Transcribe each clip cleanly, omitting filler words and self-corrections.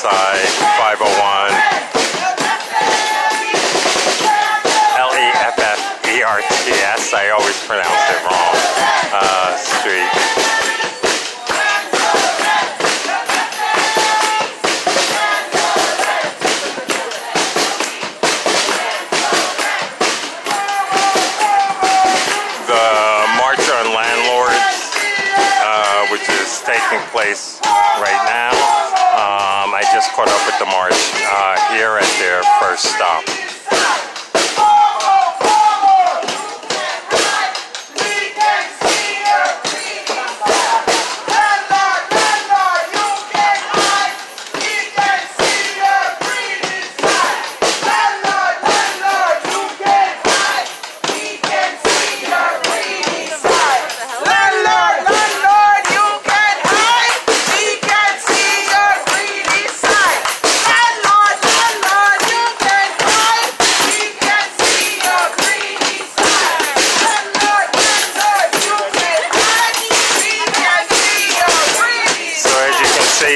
side, 501 Leffferts. I always pronounce it wrong. Street. The March on Landlords, which is taking place right now. I just caught up with the march here at their first stop.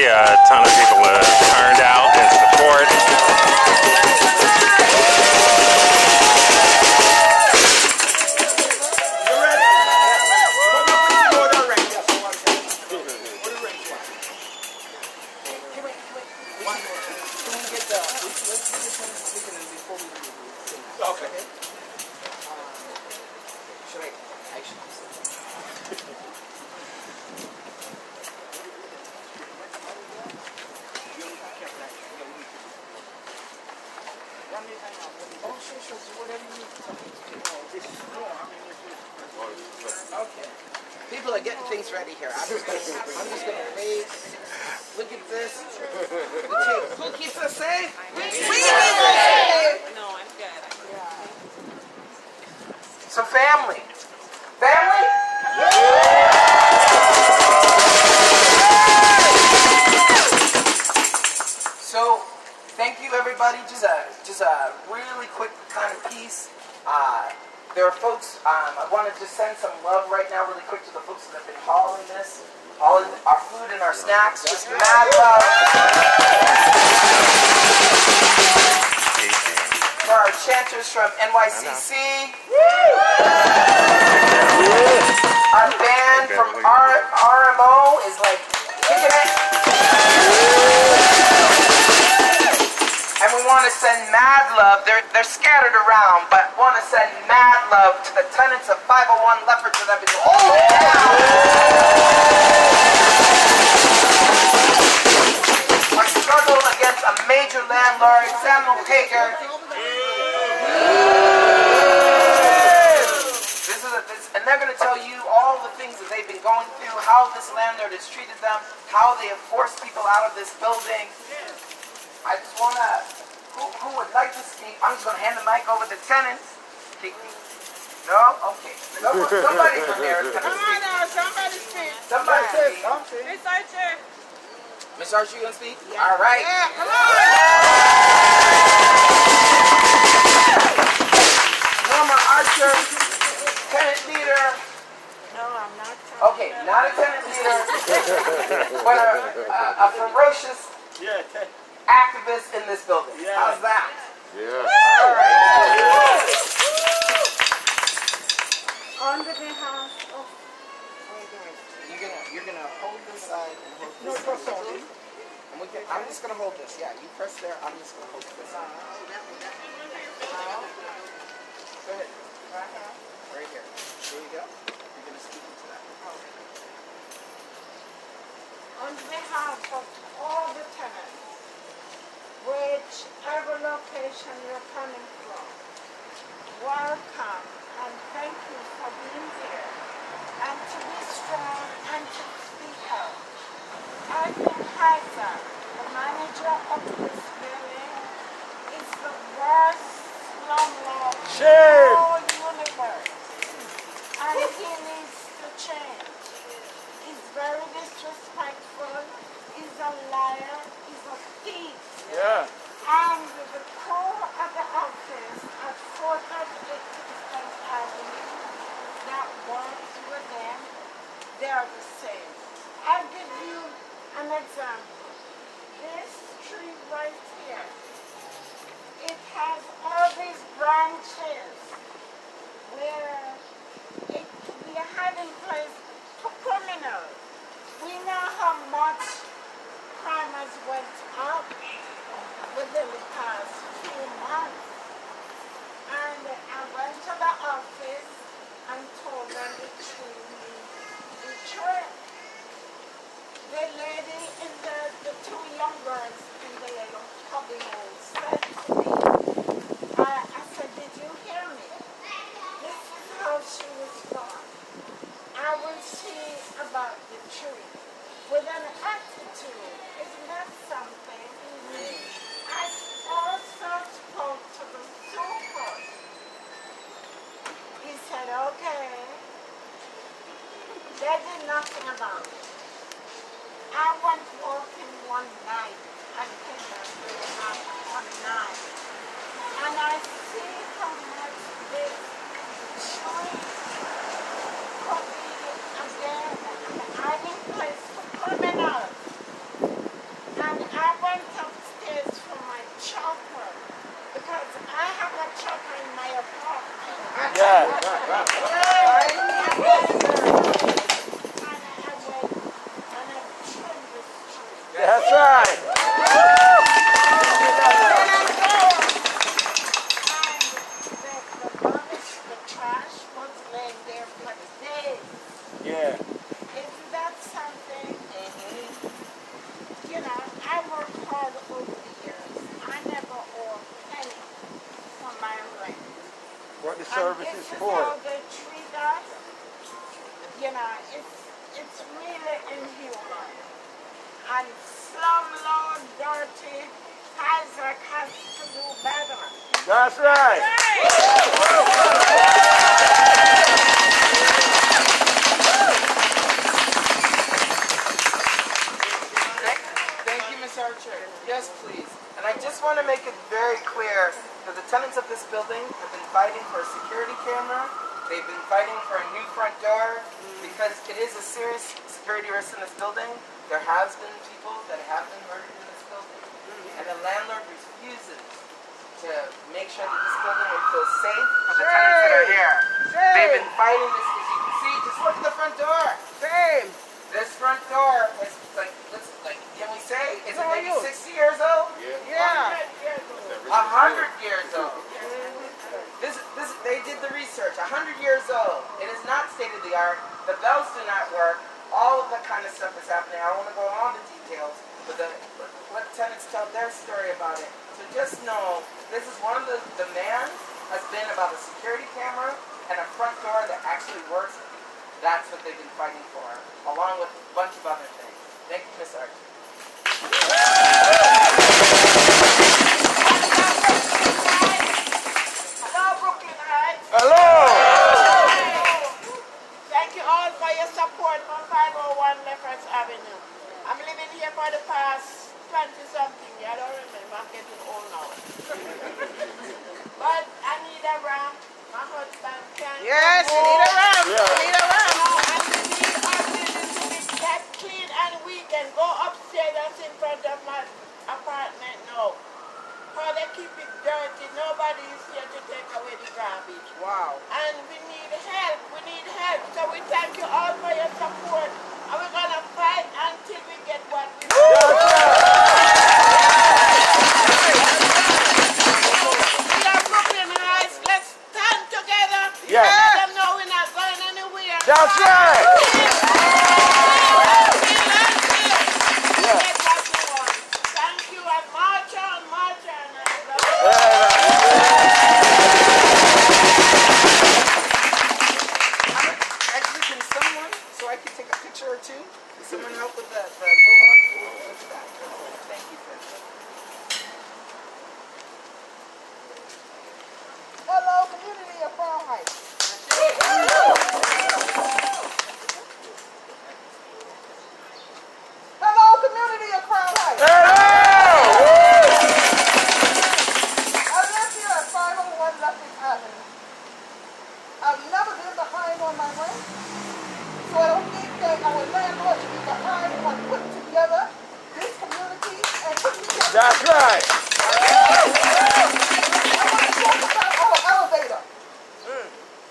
A ton of people turned out in support. Okay. People are getting things ready here. I'm just gonna wait. Look at this. Who keeps us safe? We keep us safe. No, I'm good. So family. Family? So thank you everybody. Just a really quick kind of piece. There are folks, I want to just send some love right now really quick to the folks that have been hauling this, hauling our food and our snacks, just mad love. For our chanters from NYCC, our band from RMO is like kicking it. And we want to send mad love, they're scattered around, but want to send mad love to the tenants of 501 Leffferts that have been holding down our struggle against a major landlord, Samuel Hager. And they're going to tell you all the things that they've been going through, how this landlord has treated them, how they have forced people out of this building. I just want to, who would like to speak? I'm just going to hand the mic over to tenants. No? Okay. Somebody from there is going to speak. Come on now, somebody speak. Somebody speak. Miss Archer. Miss Archer, you going to speak? Yeah. All right. Yeah, come on. Norma Archer, tenant leader. No, I'm not. Okay, not a tenant leader, but a ferocious activist in this building. Yeah. How's that? Yeah. All right. On the behalf of... You're gonna hold this side and hold this side. And I'm just gonna hold this. Yeah, you press there. I'm just gonna hold this side. Go ahead. Right here. There you go. You're gonna speak into that. On behalf of all the tenants, whichever location you're coming from, welcome and thank you for being here and to be strong and to speak out. I've been Heiser, the manager of this building, is the worst slumlord in the whole universe, and he needs to change. He's very disrespectful, he's a liar, he's a thief. Yeah. And the core of the office at 438 Avenue that works with them, they are the same. I'll give you an example. This street right here. It has all these branches where it could be a hiding place for criminals. We know how much crime has went up within the past few months. And I went to the office and told them the tree needs a trim. The lady in the two young girls in the little cubby hole said to me, I said, did you hear me? This is how she responded. I will see about the tree with an attitude. Isn't that something? I also spoke to the super. He said, okay. They did nothing about it. I went walking one night and came back one night. And I see how much this tree could be again an hiding place for criminals. And I went upstairs for my chopper because I have a chopper in my apartment. Yeah. That's right. The trash was laying there for days. Yeah. Isn't that something? You know, I worked hard over the years. I never owe a penny for my rent. What the And service this is is for. how they treat us. You know, it's really inhuman. And slumlord dirty Isaac has to do better. That's right. Thank you, Ms. Archer. Yes, please. And I just want to make it very clear that the tenants of this building have been fighting for a security camera. They've been fighting for a new front door because it is a serious security risk in this building. There has been people that have been murdered in this building. And the landlord refuses to make sure that this building will feel safe for the tenants that are here. They've been fighting this, as you can see. Just look at the front door. Same. This front door is can we say, is it maybe 60 years old? Yeah. 100 years old. They did the research. 100 years old. It is not state of the art. The bells do not work. All of that kind of stuff is happening. I don't want to go on the details, but let tenants tell their story about it. So just know, this is one of the demands has been about a security camera and a front door that actually works. That's what they've been fighting for, along with a bunch of other things. Thank you, Ms. Archer. Hello, Brooklyn Heights. Hello. Thank you all for your support for 501 Lefferts Avenue. I'm living here for the past 20-something years. I don't remember. I'm getting old now. But I need a ramp. My husband can't. Yes, you need a ramp. Yeah. You need a ramp. And we need our building to be kept clean and we can go upstairs that's in front of my apartment now. How they keep it dirty, nobody is here to take away the garbage. Wow. And we need help, So we thank you all for your support. And we're going to fight until we get what we want. We are Brooklyn Heights. Let's stand together. Yeah. Let them know we're not going anywhere. That's right. Get what we want. Thank you and march on, march on. Actually, can someone, so I can take a picture or two? Can someone help with the That's right. Our elevator.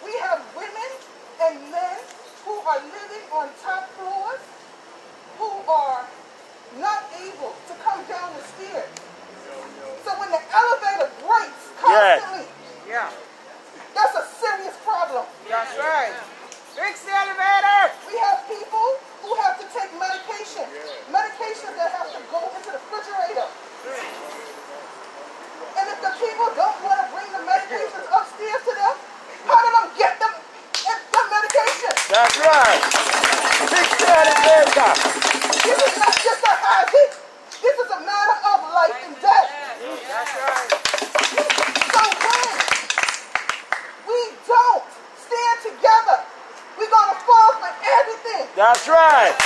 We have women and men who are living on top floors who are not able to come down the stairs. So when the elevator breaks constantly, Yeah. that's a serious problem. That's right. Fix the elevator. We have people who have to take medication. Medications that have to go into the refrigerator. And if the people don't want to bring the medications upstairs to them, how do them get them medication? That's right. Fix the elevator. This is not just a hazard. This is a matter of life and death. That's right. So when we don't stand together, we're going to fall for everything. That's right.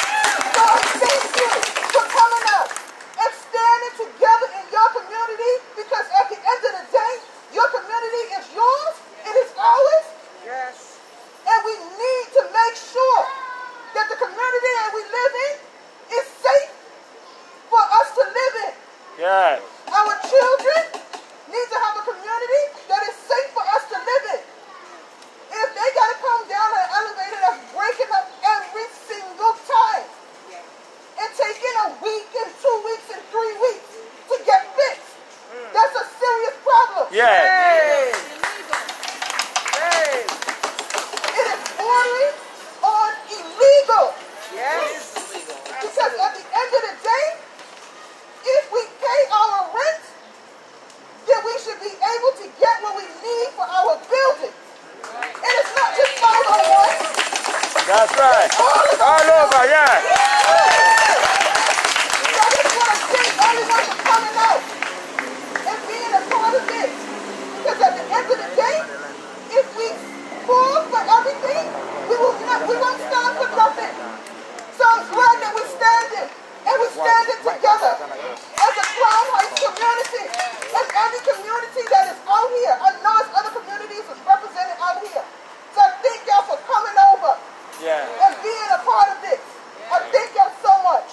So thank you for coming out and standing together in your community, because at the end of the day, your community is yours, it is ours, Yes. and we need to make sure that the community that we live in is safe for us to live in. Yes. Our children need to have a community that is safe for us to live in. If they got to come down an elevator that's breaking up every single time and taking a week and 2 weeks and 3 weeks to get fixed, that's a serious problem. Yes. Hey. Hey. It is bordering on illegal. Yes. Because at the end of the day, if we pay our rent, then we should be able to get what we need for our building. And it's not just 501. That's right. All over, yeah. So I just want to thank everyone for coming out and being a part of this. Because at the end of the day, if we fall for everything, we won't stand for nothing. So I'm glad that we're standing, and we're standing together as a Crown Heights community. And every community that is out here, I know it's other communities that's represented out here. So I thank y'all for coming over Yeah. and being a part of this. I thank y'all so much.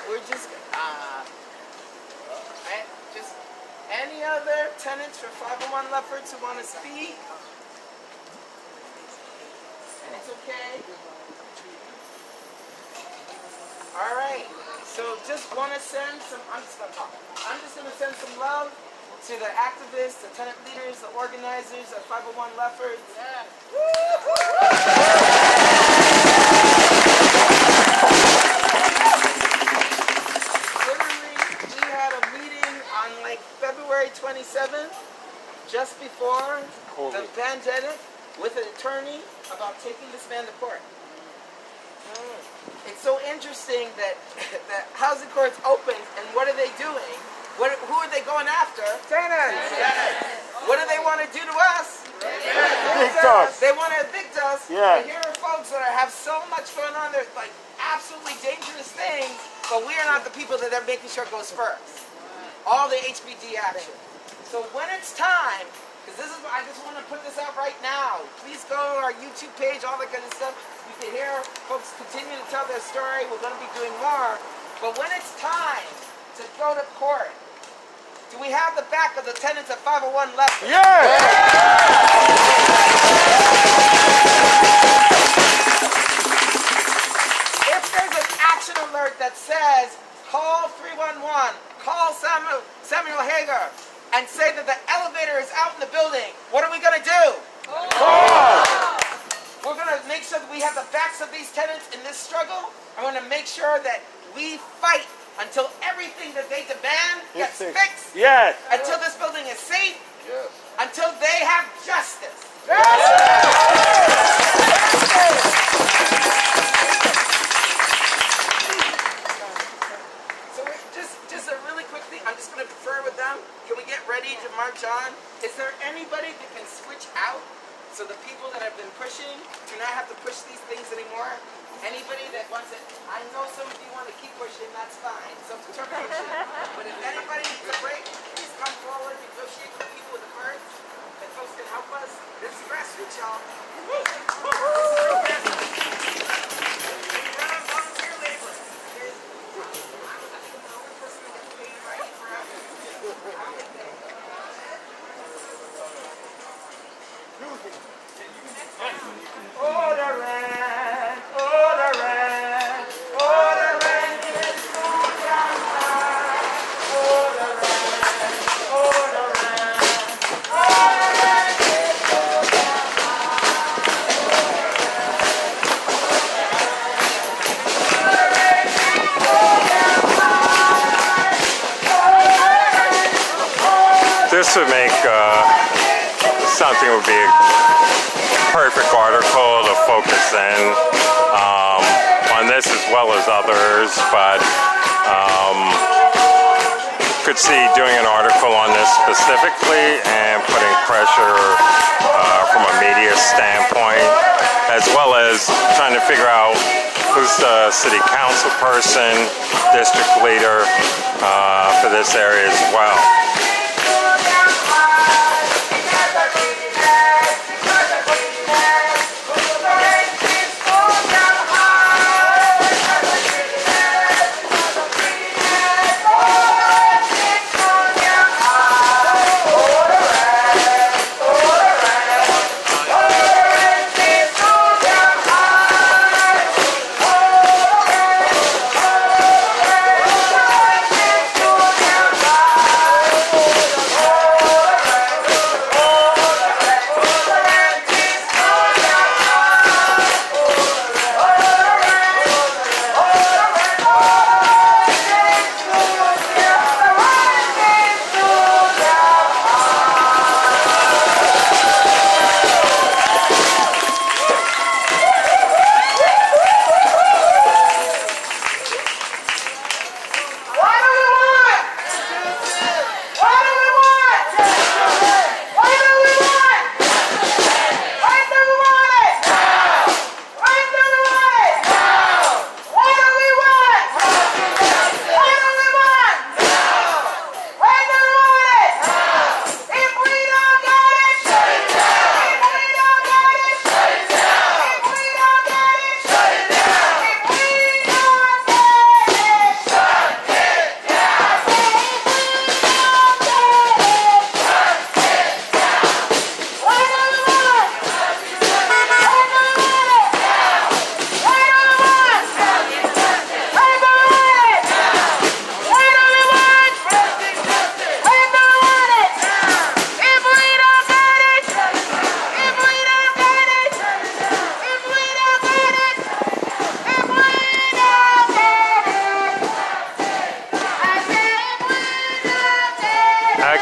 We're just any other tenants for 501 Leffords who want to speak? And it's okay. All right. So just want to send some. I'm just gonna send some love to the activists, the tenant leaders, the organizers of 501 Leffords. Literally, we had a meeting on like February 27th, just before the pandemic, with an attorney about taking this man to court. It's so interesting that the housing court's open, and what are they doing? Who are they going after? Tenants. What do they want to do to us? Evict us. They want to evict us. Yeah. And here are folks that have so much going on. They're like absolutely dangerous things, but we are not the people that are making sure it goes first. All the HBD action. So when it's time, because this is, I just want to put this out right now. Please go to our YouTube page, all that kind of stuff. You can hear folks continue to tell their story. We're going to be doing more. But when it's time to go to court, do we have the back of the tenants at 501 left? Yes. If there's an action alert that says, call 311, call Samuel Hager, and say that the elevator is out in the building, what are we going to do? We're going to make sure that we have the backs of these tenants in this struggle. I'm going to make sure that we fight until everything that they demand gets fixed. Yes. Until this building is safe. Yes. Until they have justice. So just a really quick thing. I'm just going to confer with them. Can we get ready to march on? Is there anybody that can switch out so the people that have been pushing do not have to push these things anymore? Anybody that wants it, I know some of you want to keep pushing, that's fine. Some keep pushing. But if anybody needs a break, please come forward, negotiate with the people with the cards, and folks can help us. This would make something would be a perfect article to focus in on this as well as others, but could see doing an article on this specifically and putting pressure from a media standpoint, as well as trying to figure out who's the city council person, district leader for this area as well.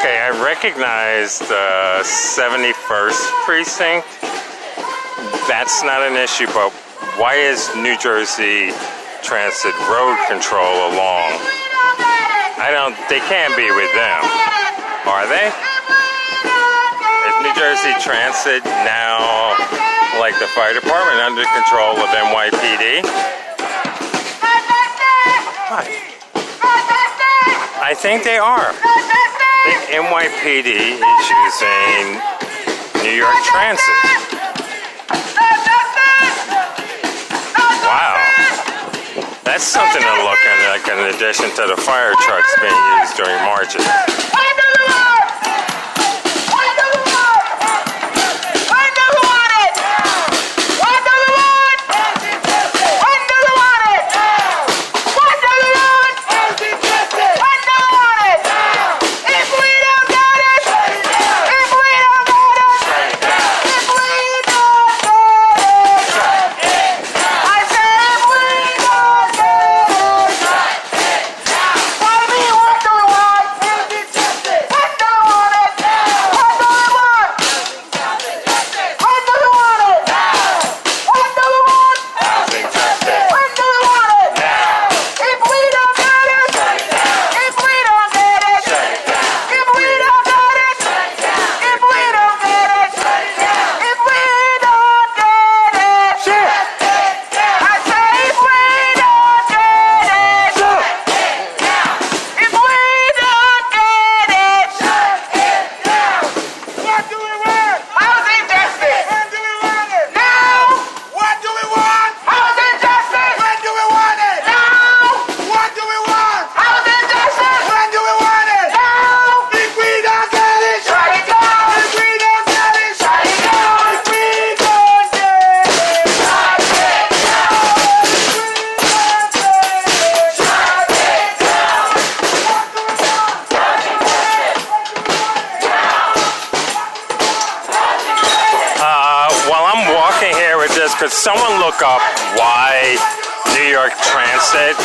Okay, I recognize the 71st precinct. That's not an issue, but why is New Jersey Transit road control along? They can't be with them, are they? Is New Jersey Transit now, like the fire department, under control of NYPD? I think they are. I think NYPD is using New York Transit. Wow. That's something to look at, like in addition to the fire trucks being used during marches. could someone look up why New York Transit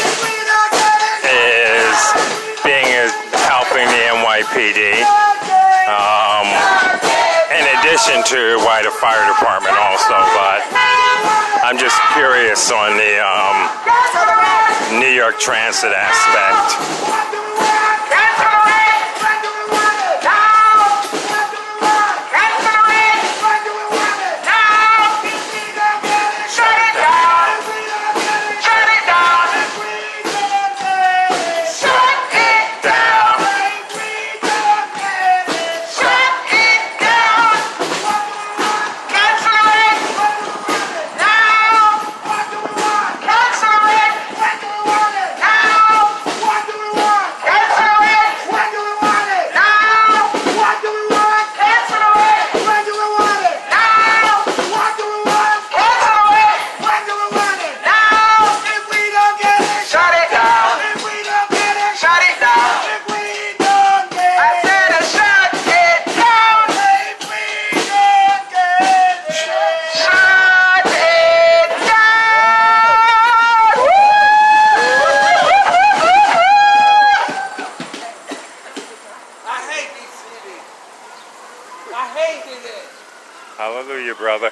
is helping the NYPD? In addition to why the fire department also, but I'm just curious on the New York Transit aspect. Hallelujah, brother.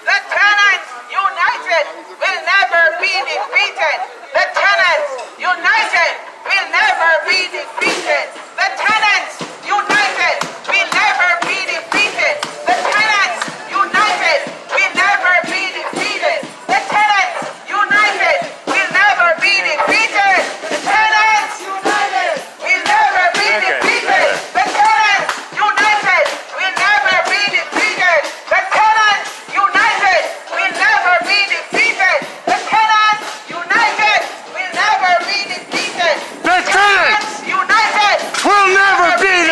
The tenants united will never be defeated. The tenants united will never be defeated. The tenants united will never be defeated. The tenants united will never be defeated. The tenants united will never be defeated. The tenants united will never be defeated. The tenants united will never be defeated. The tenants united will never be defeated. The tenants united will never be defeated. The tenants united will never be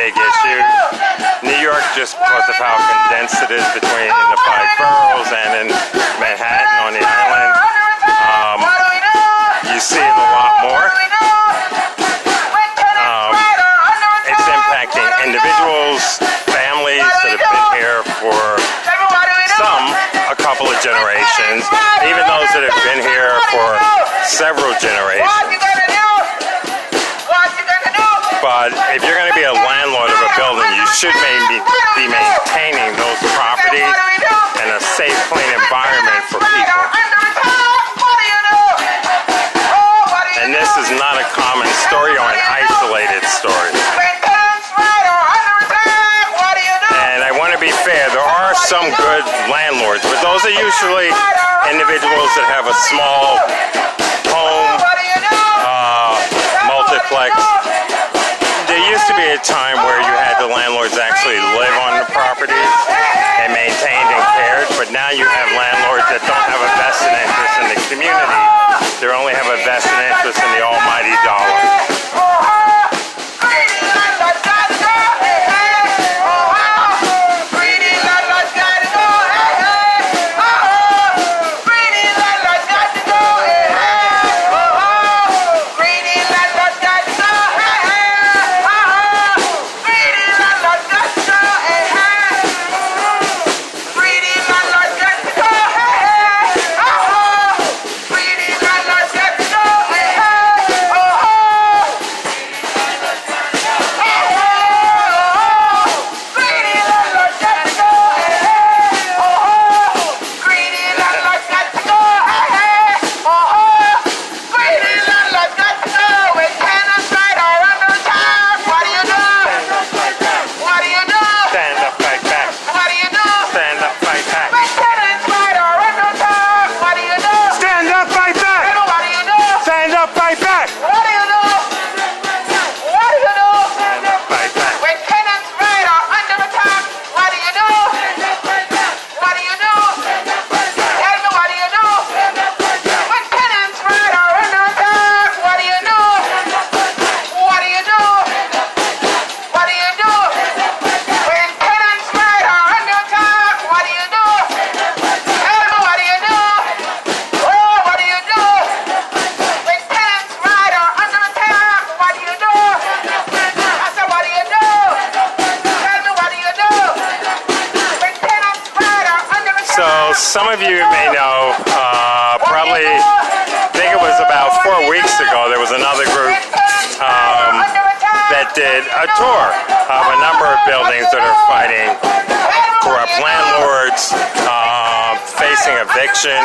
big issue. New York, just because of how condensed it is between the 5 boroughs and in Manhattan on the island, you see it a lot more. It's impacting individuals, families that have been here for a couple of generations, even those that have been here for several generations. But if you're going to be a landlord of a building, you should be maintaining those properties in a safe, clean environment for people. And this is not a common story or an isolated story. And I want to be fair, there are some good landlords, but those are usually individuals that have a small home, multiplex. There used to be a time where you had the landlords actually live on the properties and maintained and cared, but now you have landlords that don't have a vested interest in the community. They only have a vested interest in the almighty dollar. Some of you may know, probably, I think it was about 4 weeks ago, there was another group that did a tour of a number of buildings that are fighting corrupt landlords, facing eviction,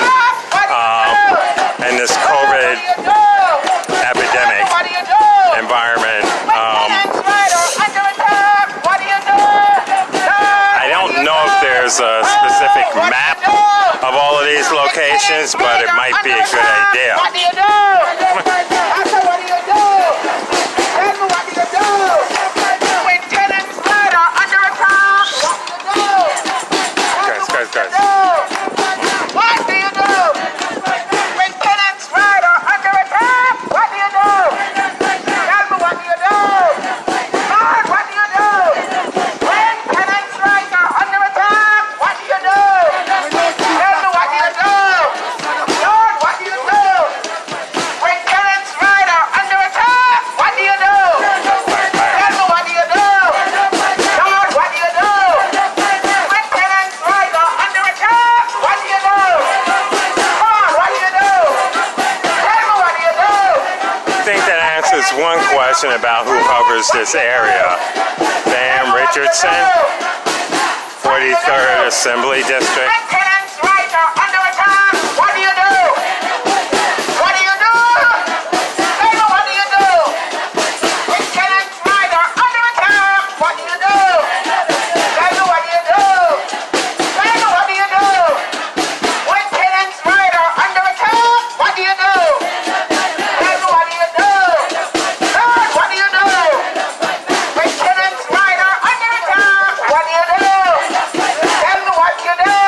and this COVID epidemic environment. I don't know if there's a specific map of all of these locations, but it might be a good idea. What do you do? I said, what do you do? Tell me, what do you do? When tenants right are under attack, what do you do? Guys. What do you do? When tenants right are under attack, what do you do? Tell me, what do you do? Lord, what do you do? When tenants right are under attack, what do you do? Tell me, what do you do? Lord, what do you do? When tenants right are under attack, what do you do? Tell me, what do you do? Lord, what do you do? When tenants right are under attack, what do you do? Come on, what do you do? Tell me, what do you do? I think that answers one question about who covers this area. Bam Richardson, 43rd Assembly District. When tenants right are under attack, what do you do? What do you do? Tell me, what do you do? When tenants right are under attack, what do you do? Tell me, what do you do? Tell me, what do you do? When tenants right are under attack, what do you do? Tell me, what do you do? Lord, what do you do? When tenants right are under attack, what do you do? Tell me, what you do?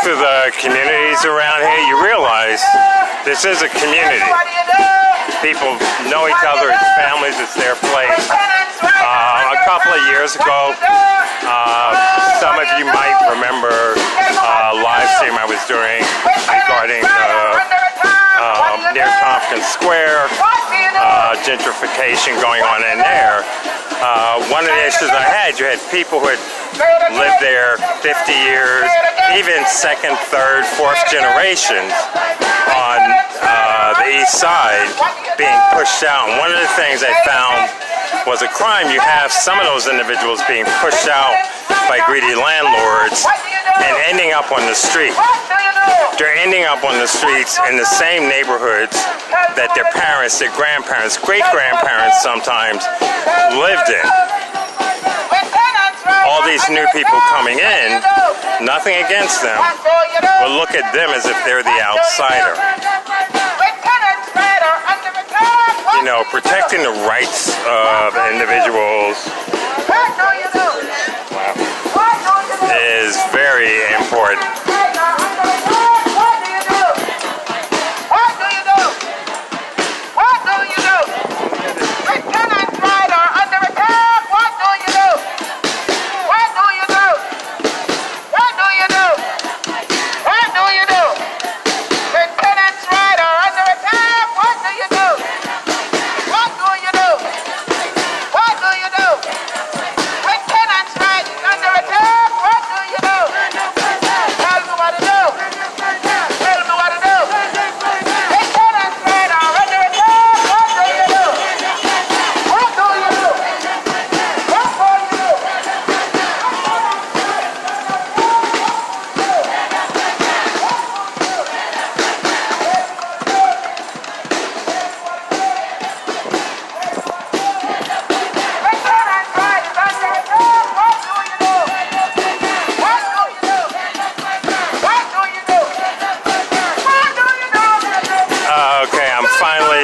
through the communities around here, you realize this is a community. People know each other, it's families, it's their place. A couple of years ago, some of you might remember a live stream I was doing regarding near Tompkins Square, gentrification going on in there. One of the issues I had, you had people who had lived there 50 years, even second, third, fourth generations on the east side being pushed out. And one of the things I found was a crime. You have some of those individuals being pushed out by greedy landlords and ending up on the street. They're ending up on the streets in the same neighborhoods that their parents, their grandparents, great-grandparents sometimes lived in. All these new people coming in, nothing against them, but look at them as if they're the outsider. You know, protecting the rights of individuals is very important.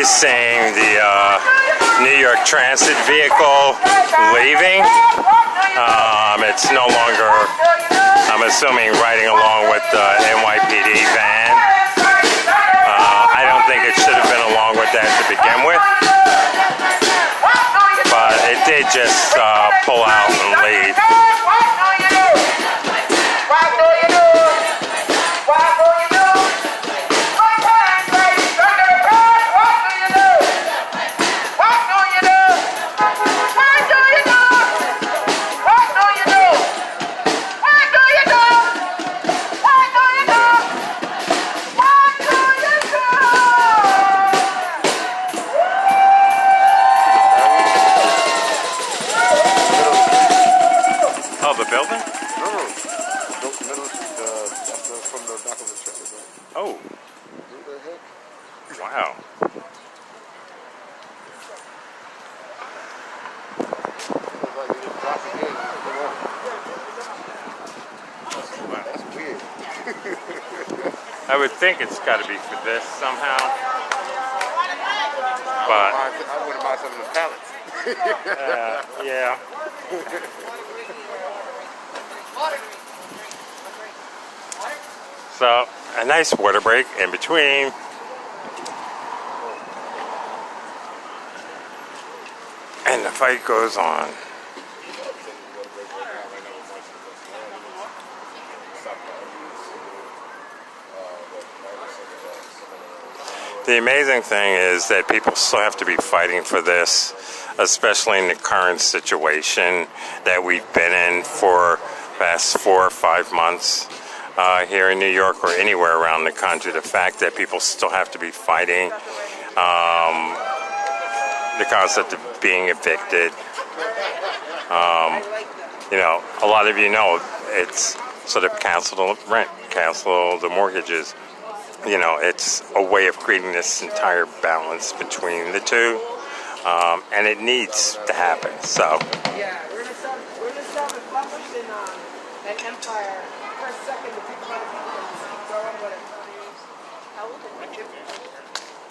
Seeing the New York Transit vehicle leaving. It's no longer, I'm assuming, riding along with the NYPD van. I don't think it should have been along with that to begin with. But it did just pull out and leave. The building? No. The middle, from the back of the trailer. Oh. What the heck? Wow. Looks like they just dropped it in. Wow, that's weird. I would think it's got to be for this somehow. But I wouldn't mind some of the pallets. yeah. So, a nice water break in between. And the fight goes on. The amazing thing is that people still have to be fighting for this, especially in the current situation that we've been in for the past 4 or 5 months here in New York or anywhere around the country. The fact that people still have to be fighting the concept of being evicted. You know, a lot of you know it's sort of cancel the rent, cancel the mortgages. You know, it's a way of creating this entire balance between the two, and it needs to happen. So. Yeah, we're gonna start with Publish and Empire. For a second, the people are just keep going with it.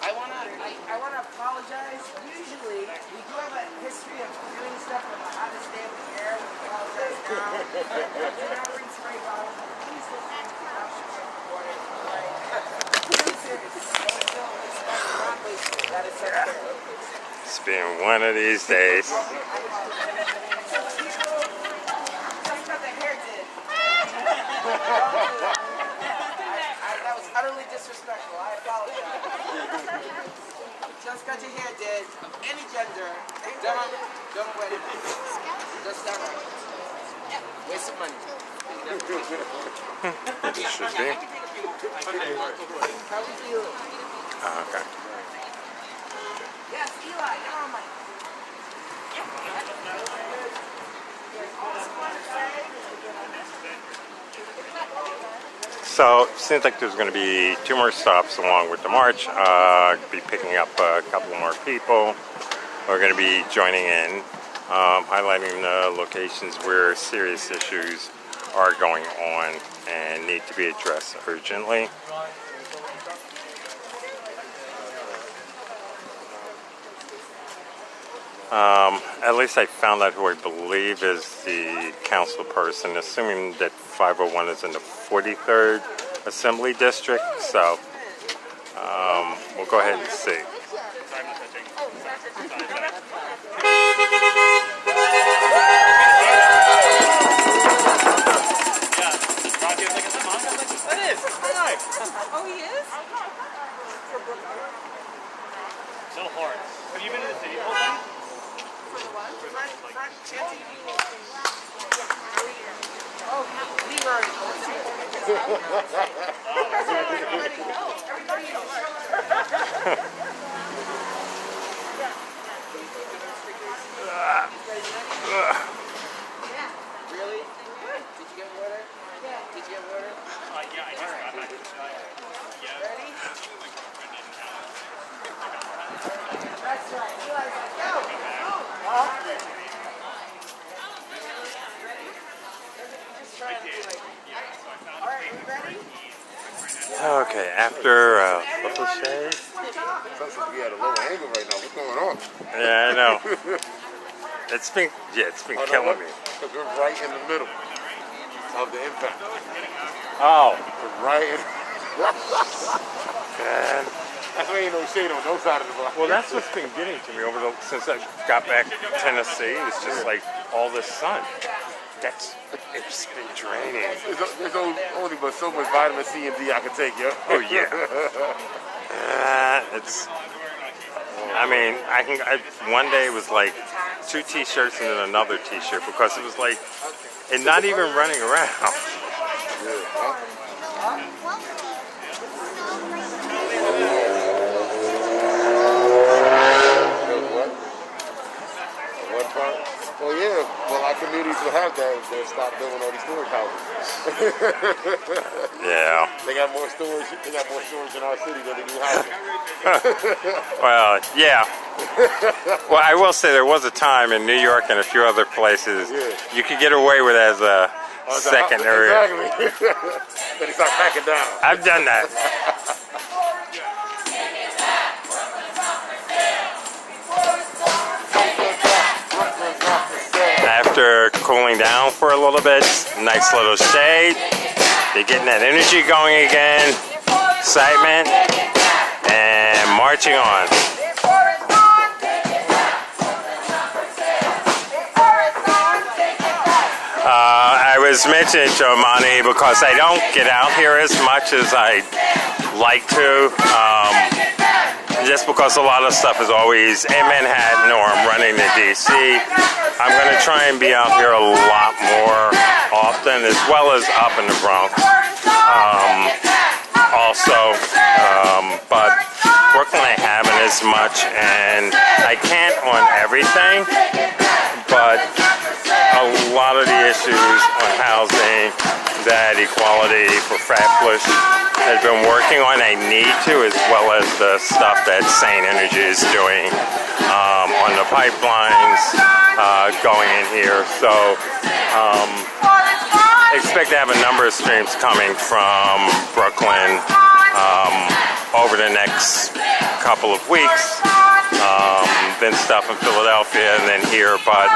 I wanna apologize. Usually, we do have a history of doing stuff with how to stay in the air. We apologize now. Do not bring spray bottles. Please don't It's been one of these days. That was utterly disrespectful. I apologize. Just got your hair did. Any gender. Done already. Just that right. Waste of money. It should be. How we feeling? Oh, okay. Yes, Eli. Come on, Mike. So, seems like there's going to be 2 more stops along with the march. Be picking up a couple more people who are going to be joining in, highlighting the locations where serious issues are going on and need to be addressed urgently. At least I found out who I believe is the council person, assuming that 501 is in the 43rd Assembly District, so we'll go ahead and see. Oh, he is? So hard. Have you been to the city hall thing? Really? Did you get water? Did you get water? Yeah, I just got back. Ready? That's right. Eli's like, go. Just trying to be like, all right, we ready? Okay, after local shade. Sounds like we had a low angle right now. What's going on? Yeah, I know. It's been killing me. Because we're right in the middle of the impact. Oh, We're right in. man. That's why ain't no shade on no side of the block. Well, that's what's been getting to me since I got back to Tennessee. It's just like all this sun. It's been draining. There's only but so much vitamin C and D I can take, yo. Oh yeah. I mean, one day it was like 2 t-shirts and then another t-shirt because it was like, and not even running around. What part? Well, yeah. Well, our communities will have that if they stop building all these storage houses. Yeah. They got more storage. They got more storage in our city than they do houses. Well, yeah. Well, I will say there was a time in New York and a few other places you could get away with as a secondary. Exactly. Then they start packing down. I've done that. After cooling down for a little bit, nice little shade. You're getting that energy going again, excitement, and marching on. I was mentioning to Amani because I don't get out here as much as I'd like to. Just because a lot of stuff is always in Manhattan or I'm running to DC. I'm going to try and be out here a lot more often, as well as up in the Bronx. But Brooklyn I haven't as much, and I can't on everything, but a lot of the issues on housing, that equality for Flatbush has been working on. I need to, as well as the stuff that Sane Energy is doing on the pipelines going in here. So expect to have a number of streams coming from Brooklyn over the next couple of weeks. Then stuff in Philadelphia and then here, but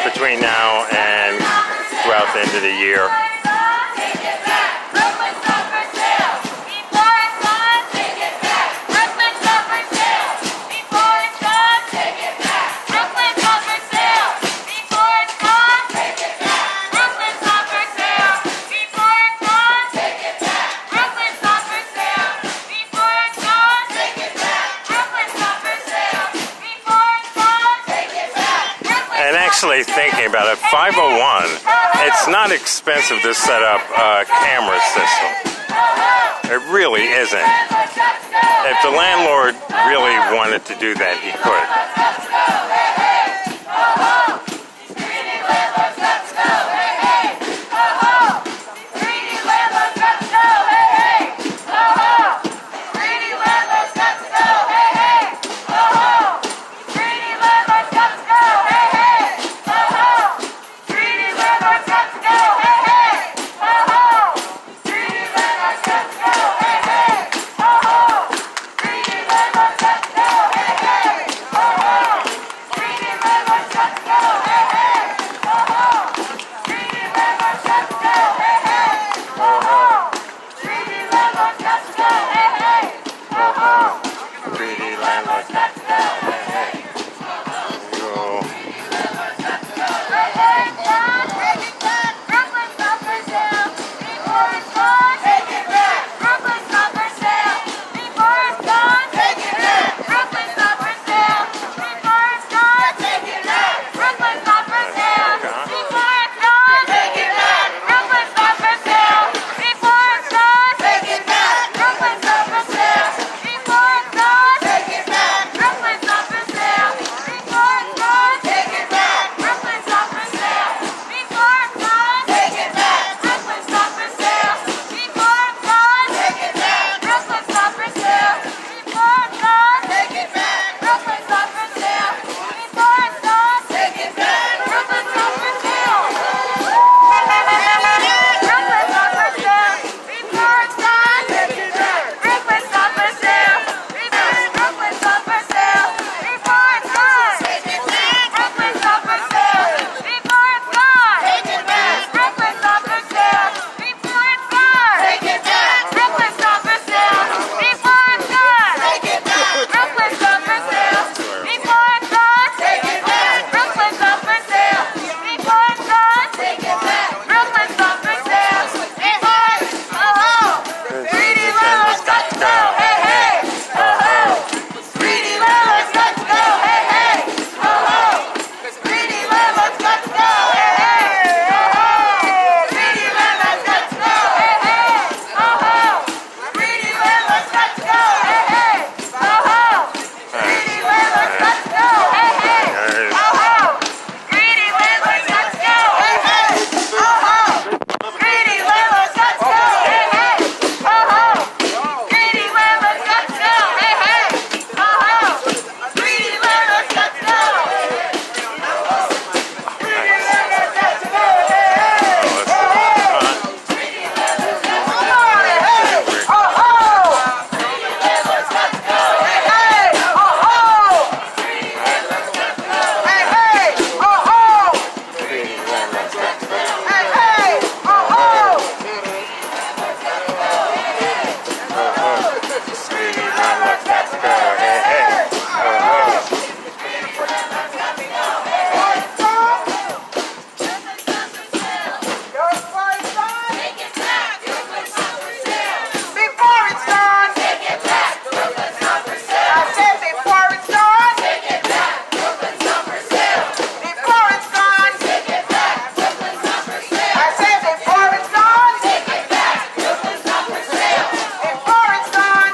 between now and throughout the end of the year. actually thinking about it. 501. It's not expensive to set up a camera system. It really isn't. If the landlord really wanted to do that, he could.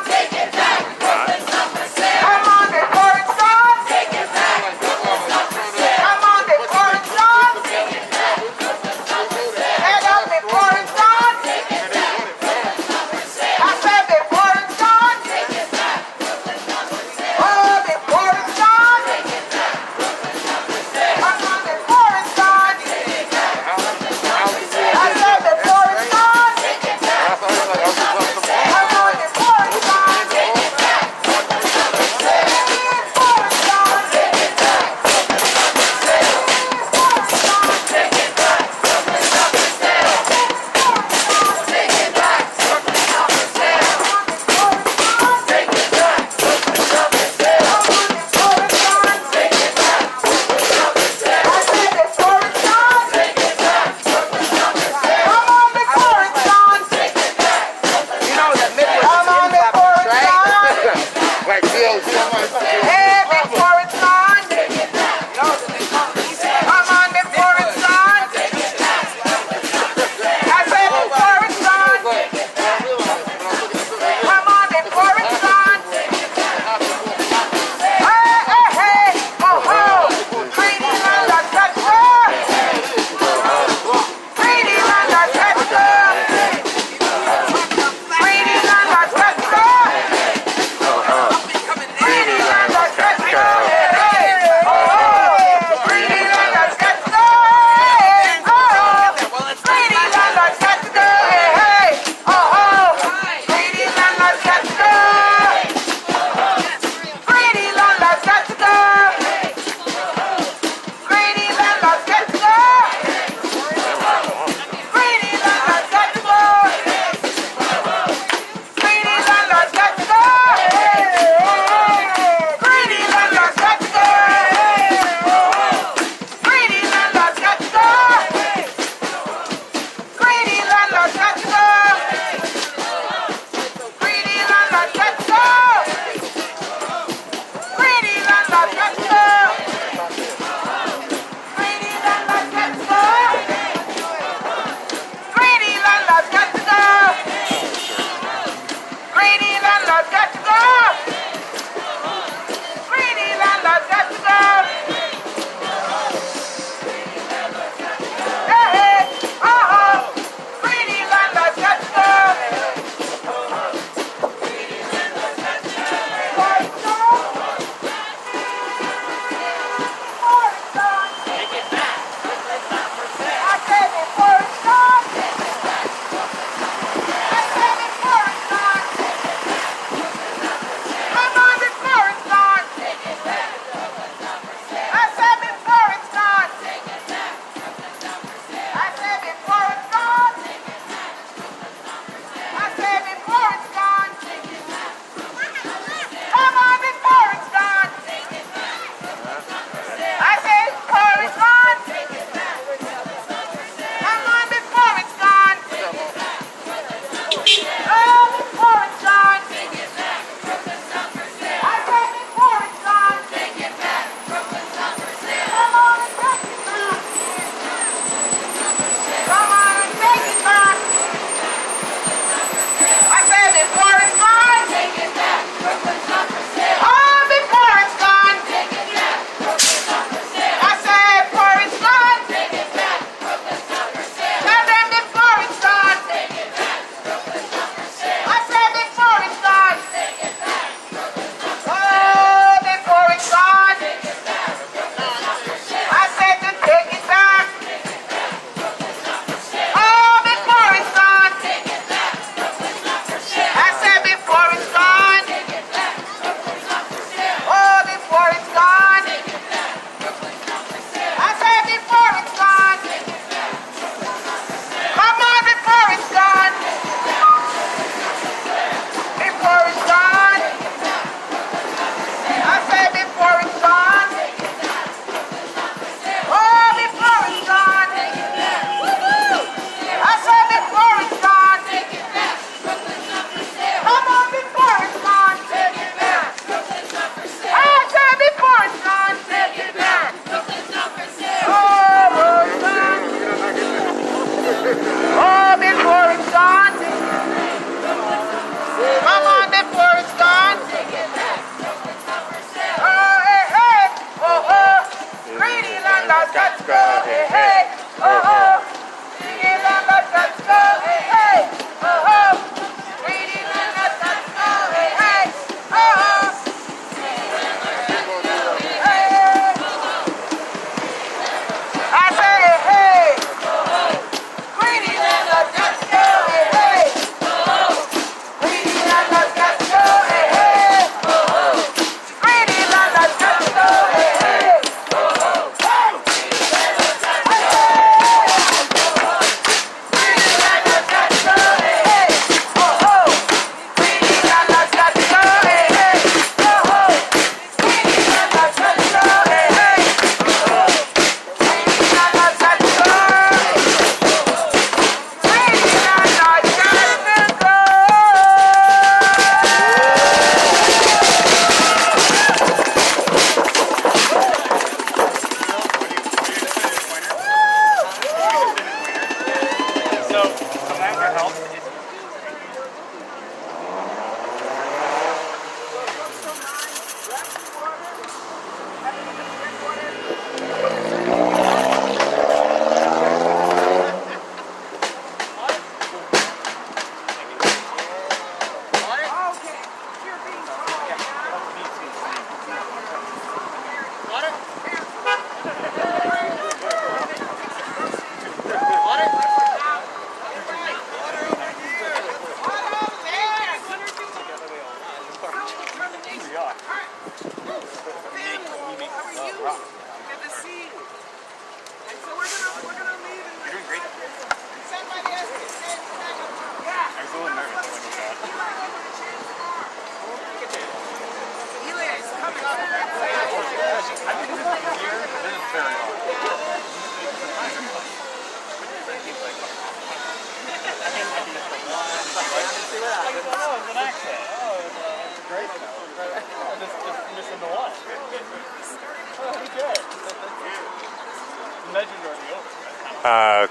Take it landlords got to go. Greedy landlords got to go. Hey, hey, oh, greedy landlords got to go.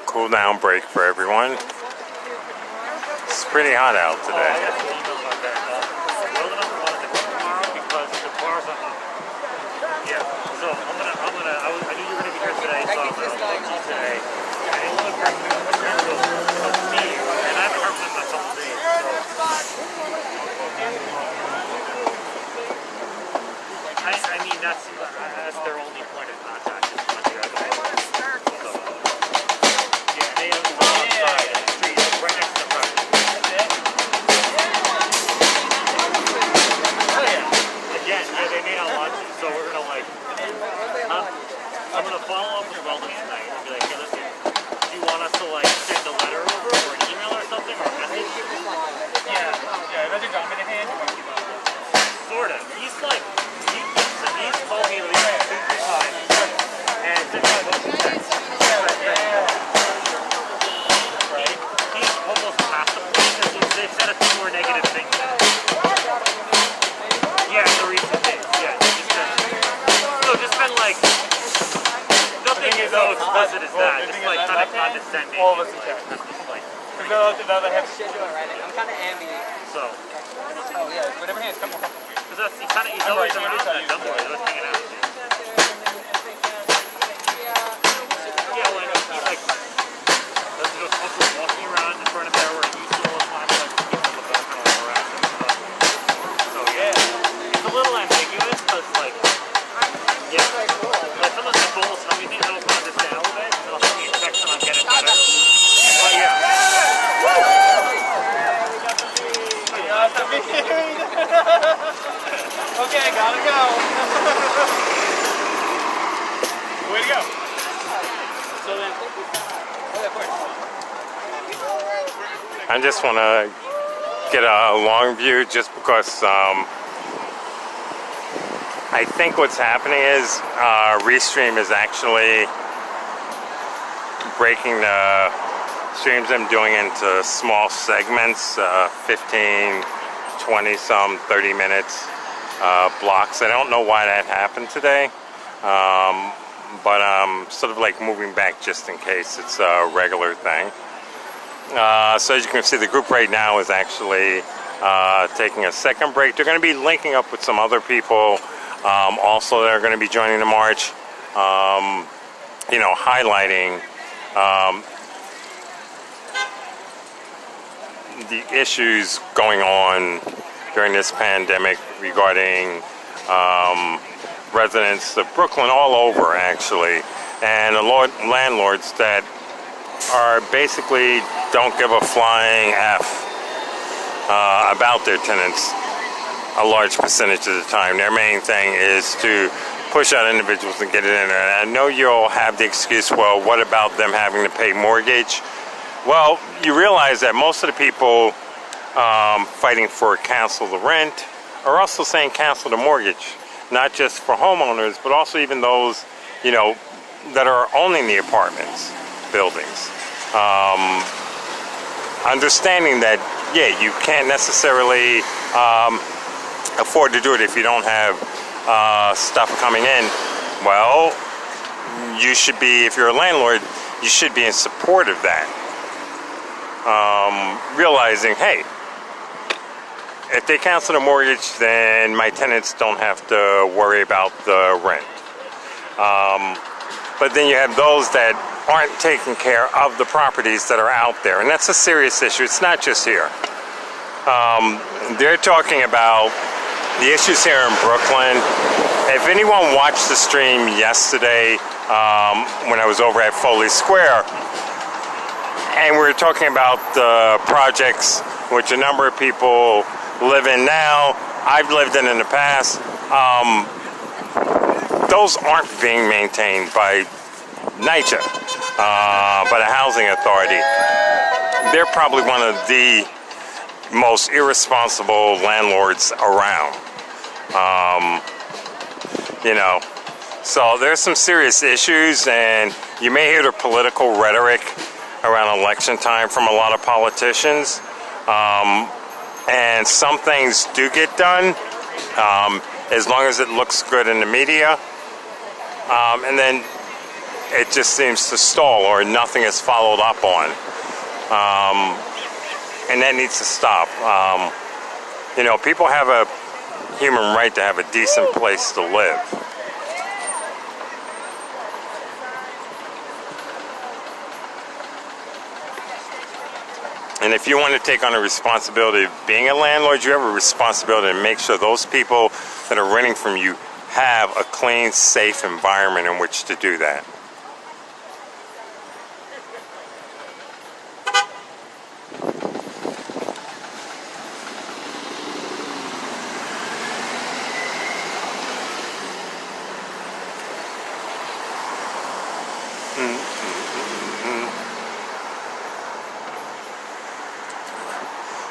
Cool down break for everyone. It's pretty hot out today. mean, that's their only point of contact. Is when you're at the building. So, yeah, they have to go outside in the street right next to the property. Oh yeah. Again, yeah, they may not want to, so we're gonna like. I'm gonna follow up with Weldon tonight and be like, hey, listen, do you want us to like send a letter over or an email or something or a message? Yeah, message on me to hand. Sort of. He's like, he's told me to leave 2-3 times and sent me a bunch of texts. Right? He's almost past the point because they've said a few more negative things. Yeah, in the recent days. Yeah, they just said. So just been like. Nothing is so explicit as that. Just like kind of condescending. All of us in chat. I'm kind of ambient. So. Oh yeah, whatever hands come on. Because he's always around that double. He's always hanging out. Yeah, like he like does a couple of walking around in front of there where he used to all the time, like keep on the back and all harass him and stuff. So yeah, it's a little ambiguous, but it's like yeah. Like some of the people, some of the things I don't understand a little bit, and I'll send you a text and I'll get it better. But yeah. Okay, gotta go. Way to go. So then, I just want to get a long view just because I think what's happening is Restream is actually breaking the streams I'm doing into small segments, 15, 20 some, 30 minutes blocks. I don't know why that happened today, but I'm sort of like moving back just in case it's a regular thing. So as you can see, the group right now is actually taking a second break. They're going to be linking up with some other people also that are going to be joining the march, you know, highlighting the issues going on during this pandemic regarding residents of Brooklyn all over, actually, and the landlords that are basically don't give a flying F about their tenants a large percentage of the time. Their main thing is to push out individuals and get it in there. And I know you'll have the excuse, well, what about them having to pay mortgage? Well, you realize that most of the people fighting for cancel the rent are also saying cancel the mortgage, not just for homeowners, but also even those, you know, that are owning the apartments, buildings. Understanding that, yeah, you can't necessarily afford to do it if you don't have stuff coming in. Well, you should be, if you're a landlord, you should be in support of that. Realizing, hey, if they cancel the mortgage, then my tenants don't have to worry about the rent. But then you have those that aren't taking care of the properties that are out there, and that's a serious issue. It's not just here. They're talking about the issues here in Brooklyn. If anyone watched the stream yesterday when I was over at Foley Square, and we were talking about the projects which a number of people live in now, I've lived in the past, those aren't being maintained by NYCHA, by the Housing Authority. They're probably one of the most irresponsible landlords around. You know, so there's some serious issues, and you may hear the political rhetoric around election time from a lot of politicians. And some things do get done as long as it looks good in the media. And then it just seems to stall or nothing is followed up on. And that needs to stop. You know, people have a human right to have a decent place to live. And if you want to take on the responsibility of being a landlord, you have a responsibility to make sure those people that are renting from you have a clean, safe environment in which to do that.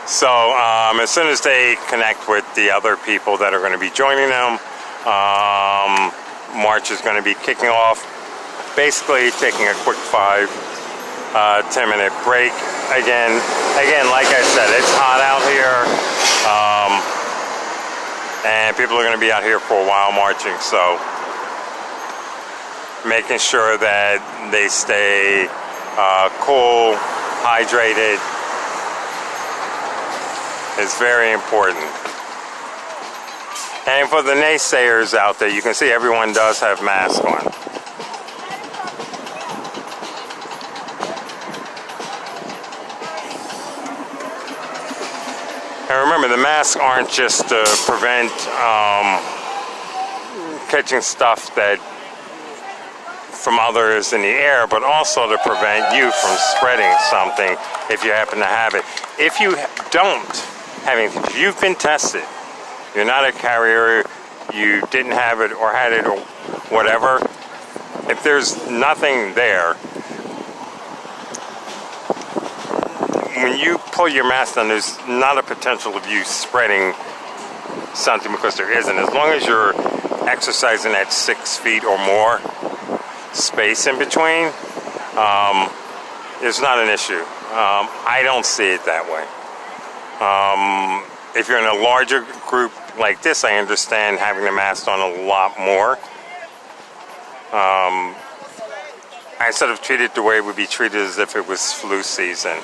So as soon as they connect with the other people that are going to be joining them, March is going to be kicking off. Basically taking a quick 5-10 minute break. Again, like I said, it's hot out here, and people are going to be out here for a while marching. So making sure that they stay cool, hydrated, is very important. And for the naysayers out there, you can see everyone does have masks on. And remember, the masks aren't just to prevent catching stuff that from others in the air, but also to prevent you from spreading something if you happen to have it. If you don't have anything, if you've been tested, you're not a carrier, you didn't have it or had it or whatever, if there's nothing there, when you pull your mask down, there's not a potential of you spreading something, because there isn't. As long as you're exercising at 6 feet or more space in between, it's not an issue. I don't see it that way. If you're in a larger group like this, I understand having the mask on a lot more. I sort of treat it the way it would be treated as if it was flu season.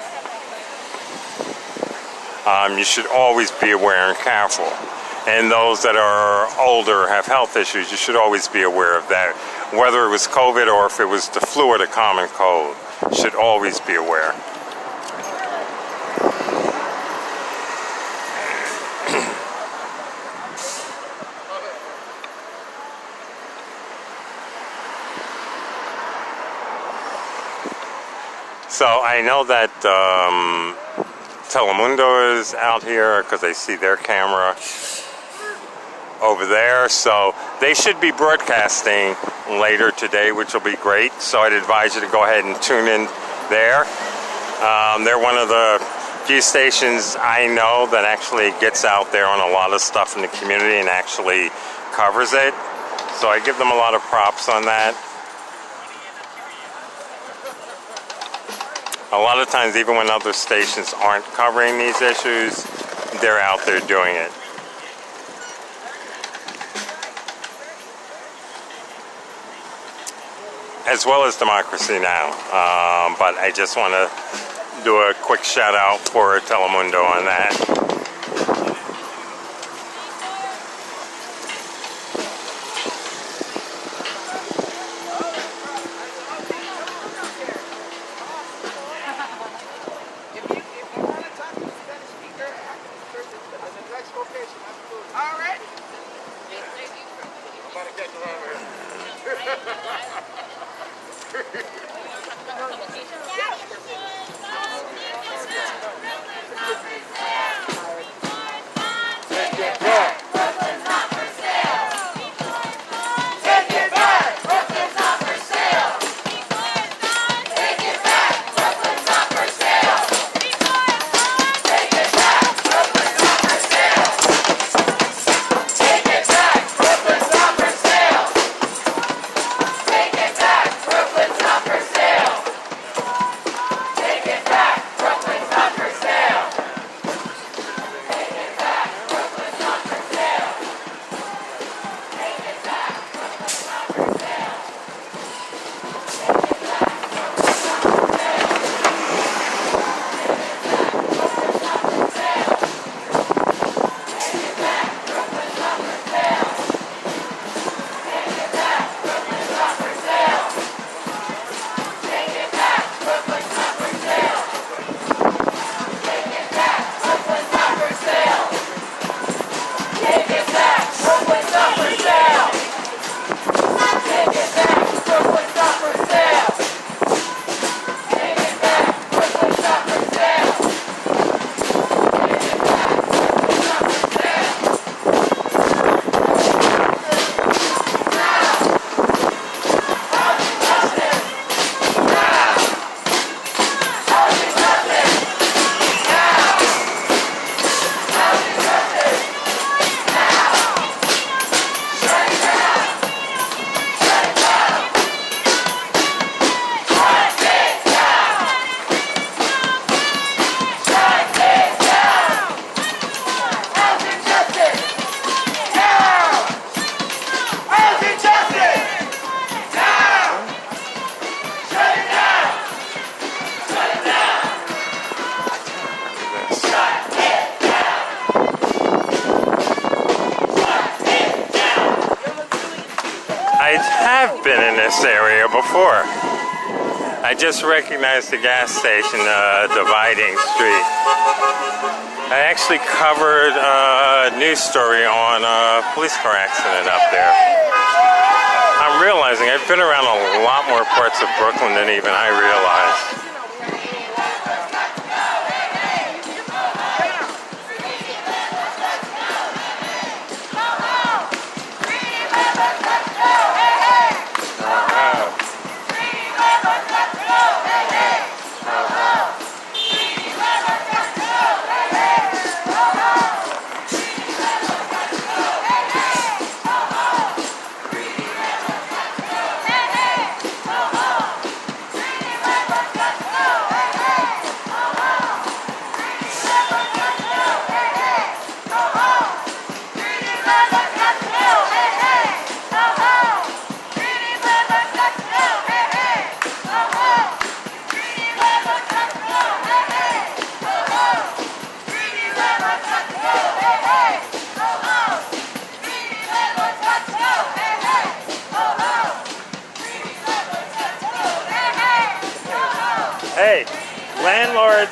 You should always be aware and careful. And those that are older, have health issues, you should always be aware of that. Whether it was COVID or if it was the flu or the common cold, you should always be aware. So I know that Telemundo is out here because I see their camera over there. So they should be broadcasting later today, which will be great. So I'd advise you to go ahead and tune in there. They're one of the few stations I know that actually gets out there on a lot of stuff in the community and actually covers it. So I give them a lot of props on that. A lot of times, even when other stations aren't covering these issues, they're out there doing it. As well as Democracy Now! But I just want to do a quick shout out for Telemundo on that. have been in this area before. I just recognized the gas station dividing street. I actually covered a news story on a police car accident up there. I'm realizing I've been around a lot more parts of Brooklyn than even I realized. Hey, landlords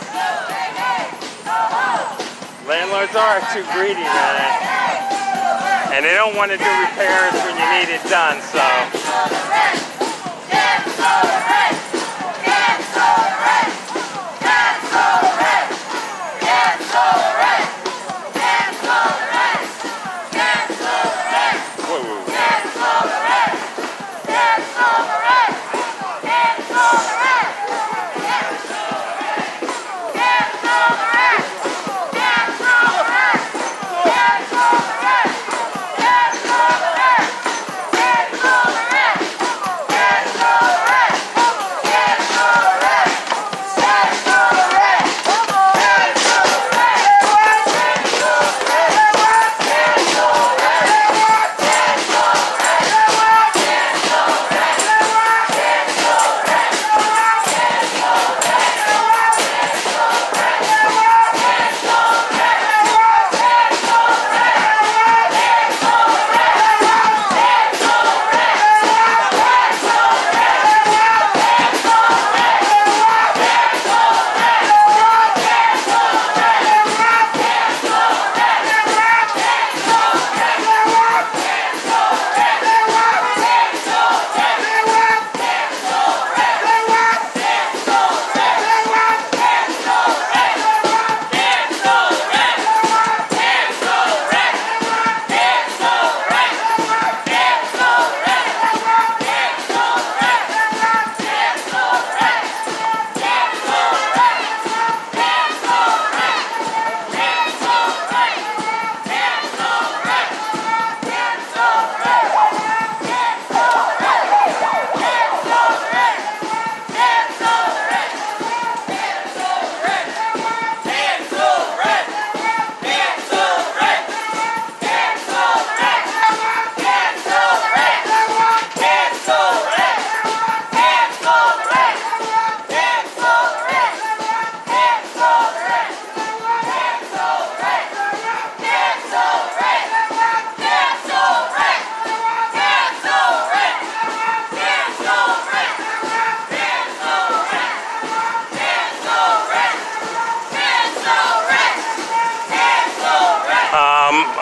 are too greedy, man. And they don't want to do repairs when you need it done, so.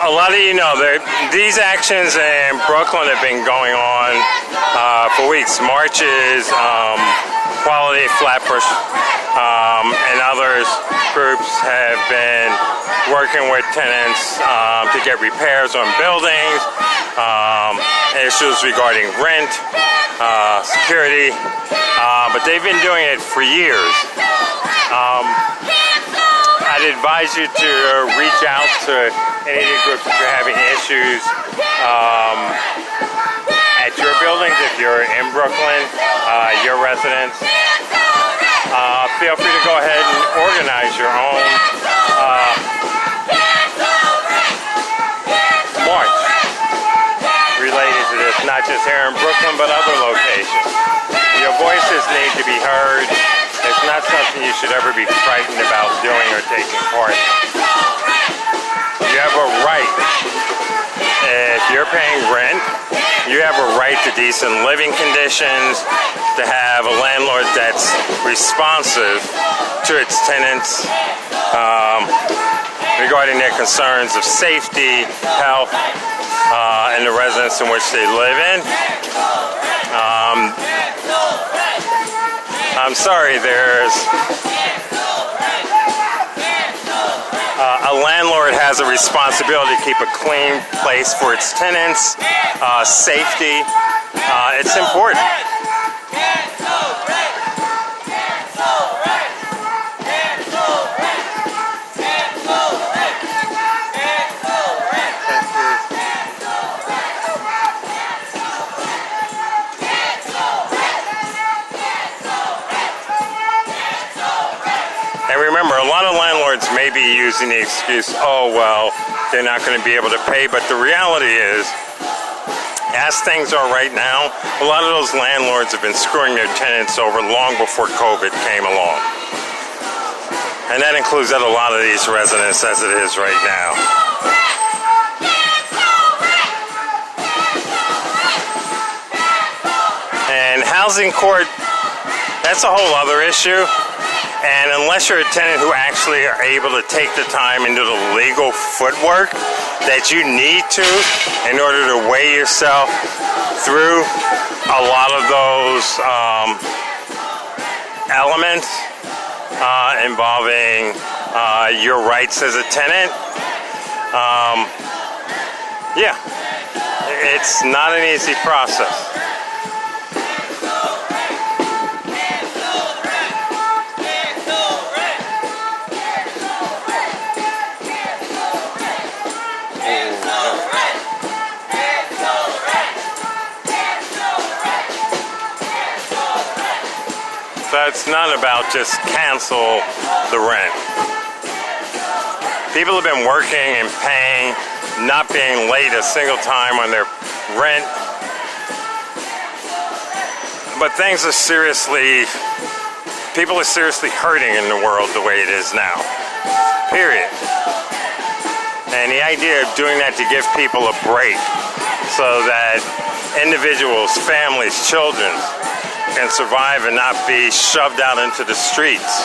A lot of you know that these actions in Brooklyn have been going on for weeks. Marches, Quality Flatbush, and others groups have been working with tenants to get repairs on buildings, issues regarding rent, security, but they've been doing it for years. I'd advise you to reach out to any of the groups if you're having issues at your buildings, if you're in Brooklyn, your residents. Feel free to go ahead and organize your own march related to this, not just here in Brooklyn, but other locations. Your voices need to be heard. It's not something you should ever be frightened about doing or taking part in. You have a right if you're paying rent, you have a right to decent living conditions, to have a landlord that's responsive to its tenants regarding their concerns of safety, health, and the residence in which they live in. I'm sorry, there's a landlord has a responsibility to keep a clean place for its tenants, safety. It's important. And remember, a lot of landlords may be using the excuse, oh, well, they're not going to be able to pay. But the reality is, as things are right now, a lot of those landlords have been screwing their tenants over long before COVID came along. And that includes at a lot of these residents as it is right now. And housing court, that's a whole other issue. And unless you're a tenant who actually are able to take the time and do the legal footwork that you need to in order to weigh yourself through a lot of those elements involving your rights as a tenant, yeah, it's not an easy process. So it's not about just cancel the rent. People have been working and paying, not being late a single time on their rent. But things are seriously, people are seriously hurting in the world the way it is now. Period. And the idea of doing that to give people a break so that individuals, families, children can survive and not be shoved out into the streets.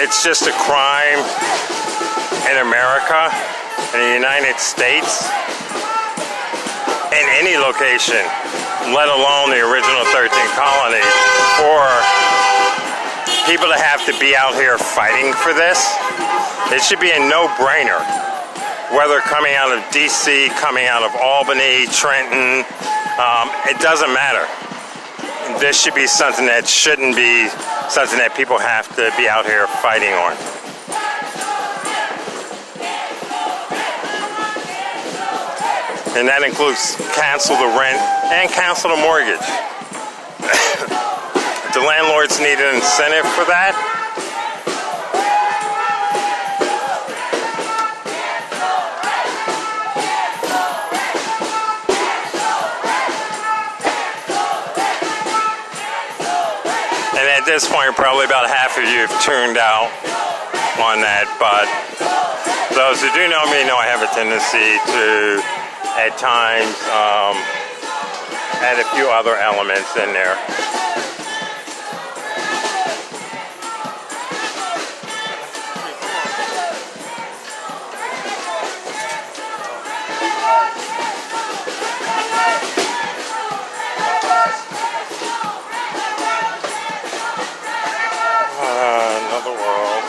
It's just a crime in America, in the United States, in any location, let alone the original 13 colonies, for people to have to be out here fighting for this. It should be a no-brainer. Whether coming out of D.C., coming out of Albany, Trenton, it doesn't matter. This should be something that shouldn't be something that people have to be out here fighting on. And that includes cancel the rent and cancel the mortgage. The landlords need an incentive for that. At this point, probably about half of you have tuned out on that, but those who do know me know I have a tendency to, at times, add a few other elements in there. Another world.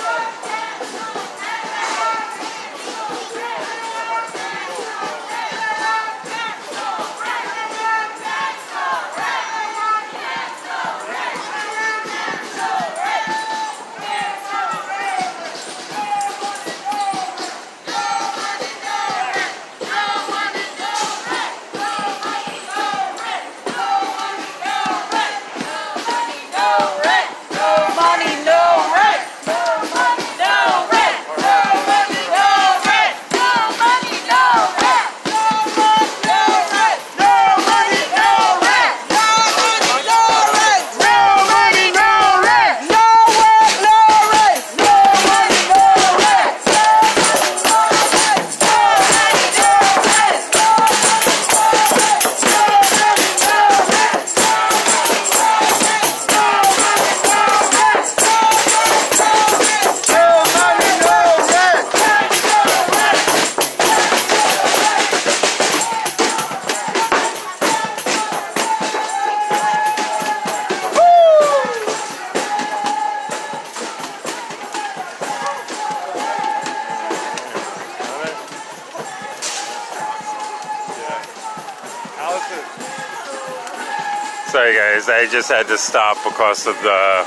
Sorry guys, I just had to stop because of the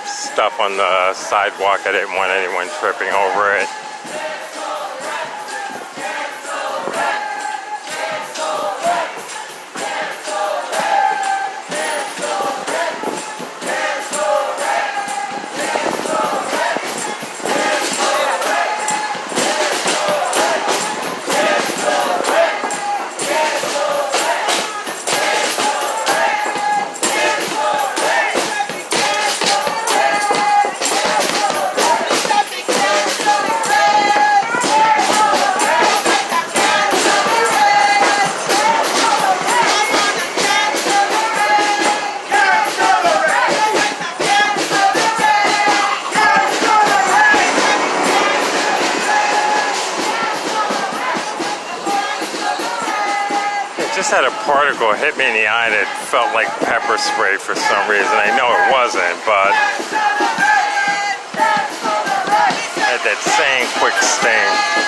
stuff on the sidewalk. I didn't want anyone tripping over it. Just had a particle hit me in the eye that felt like pepper spray for some reason. I know it wasn't, but had that same quick sting.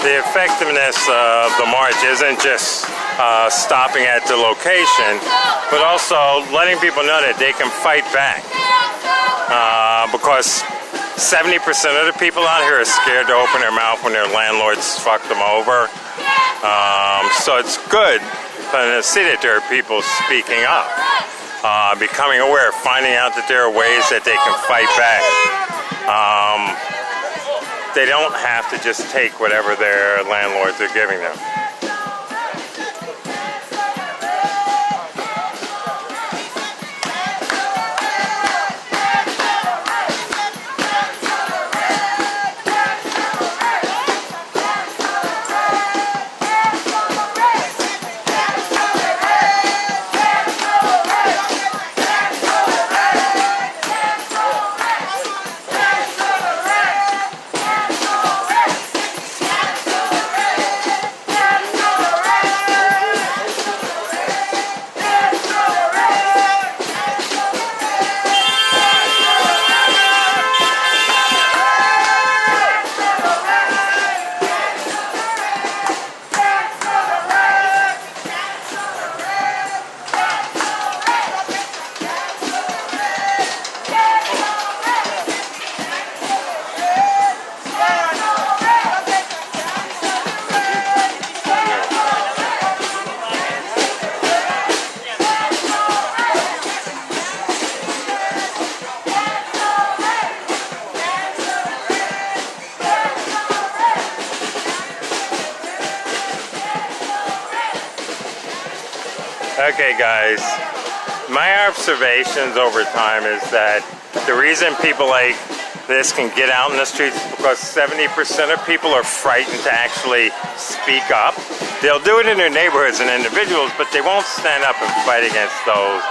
The effectiveness of the march isn't just stopping at the location, but also letting people know that they can fight back. Because 70% of the people out here are scared to open their mouth when their landlords fuck them over. So it's good to see that there are people speaking up, becoming aware, finding out that there are ways that they can fight back. They don't have to just take whatever their landlords are giving them. Okay guys, my observations over time is that the reason people like this can get out in the streets is because 70% of people are frightened to actually speak up. They'll do it in their neighborhoods and individuals, but they won't stand up and fight against those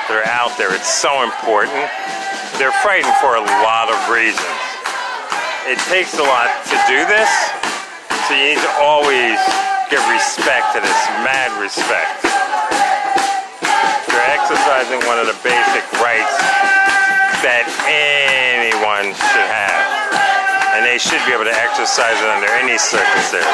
that are out there. It's so important. They're frightened for a lot of reasons. It takes a lot to do this, so you need to always give respect to this, mad respect. You're exercising one of the basic rights that anyone should have, and they should be able to exercise it under any circumstance.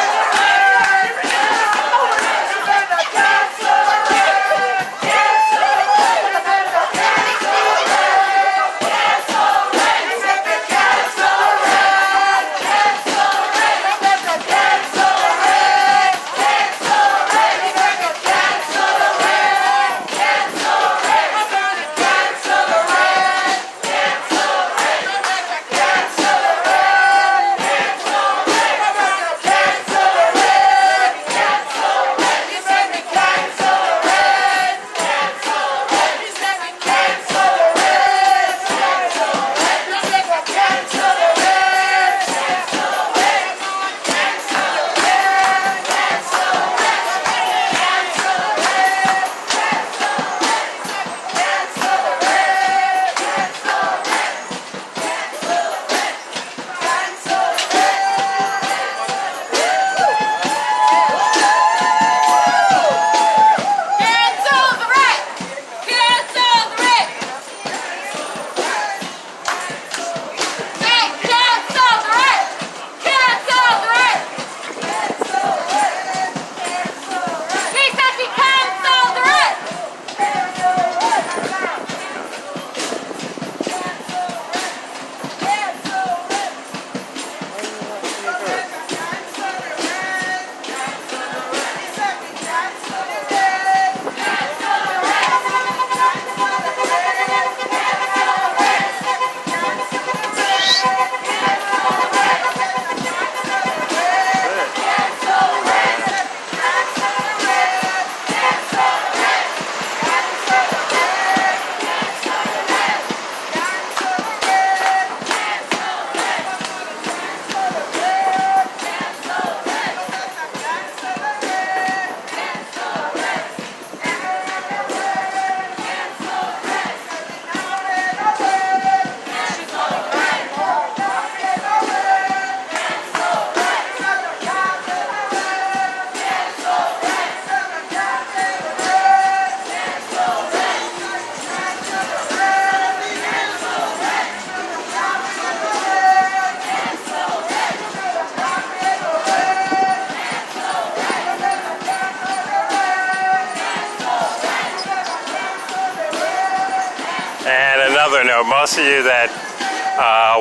And another note, most of you that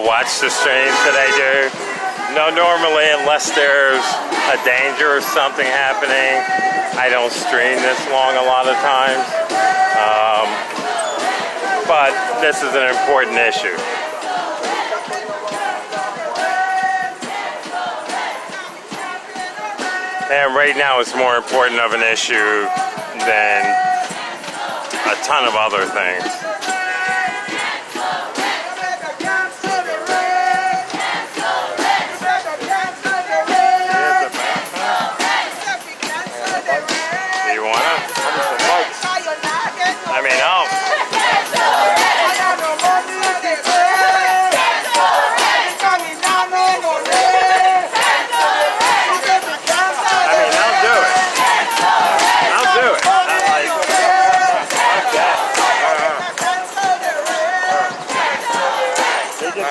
watch the streams that I do know normally, unless there's a danger or something happening, I don't stream this long a lot of times. But this is an important issue. And right now it's more important of an issue than a ton of other things. Do you wanna? I mean, oh.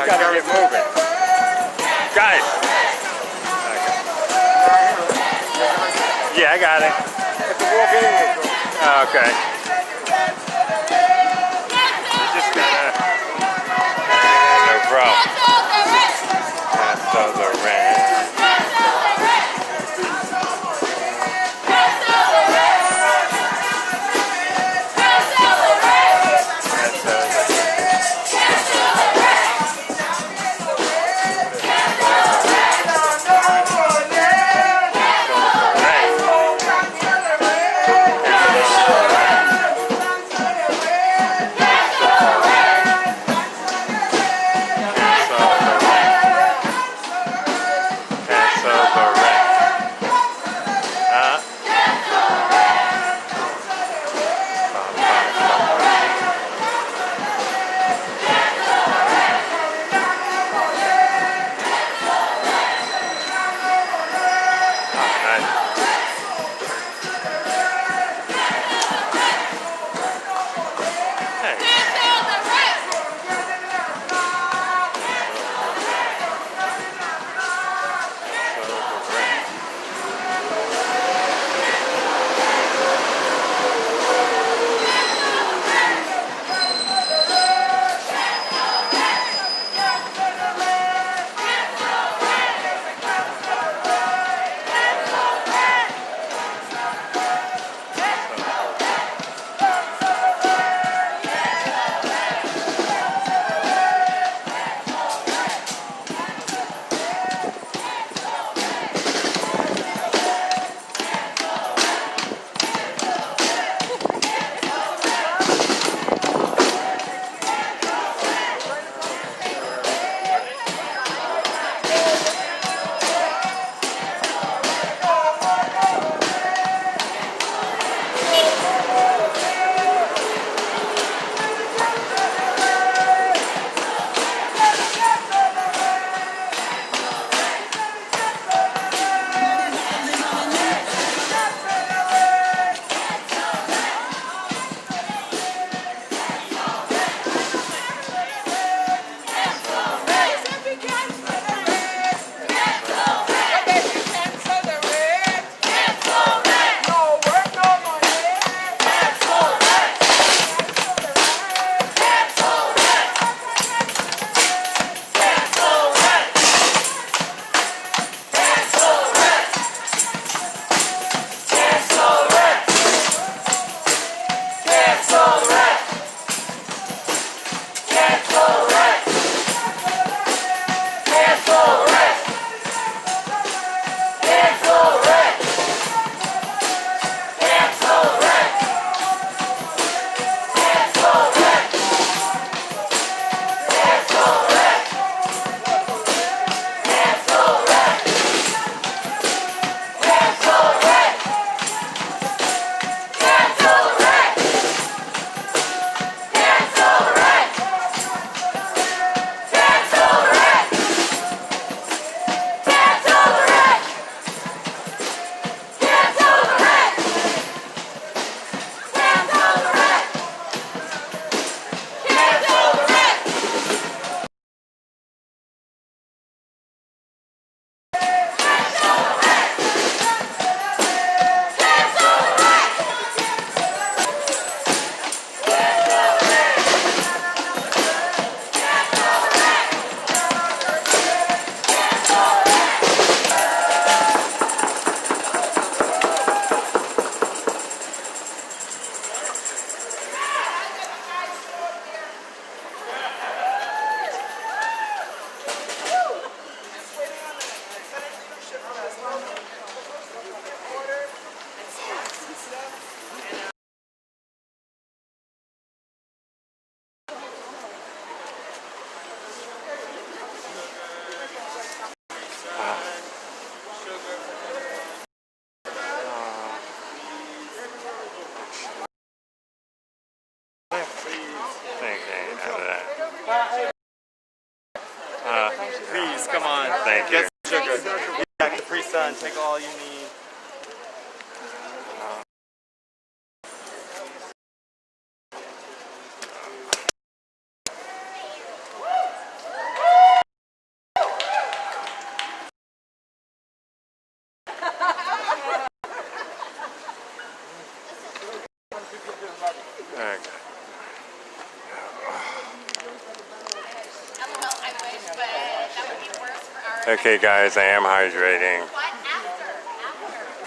Gotta get moving. Guys. Okay. Yeah, I got it. Okay. You just gotta... No problem. Cancel the rent. Okay, that. Please, come on. Thank you. Get some sugar. Yeah, Capri Sun, take all you need. Okay. Okay, guys, I am hydrating.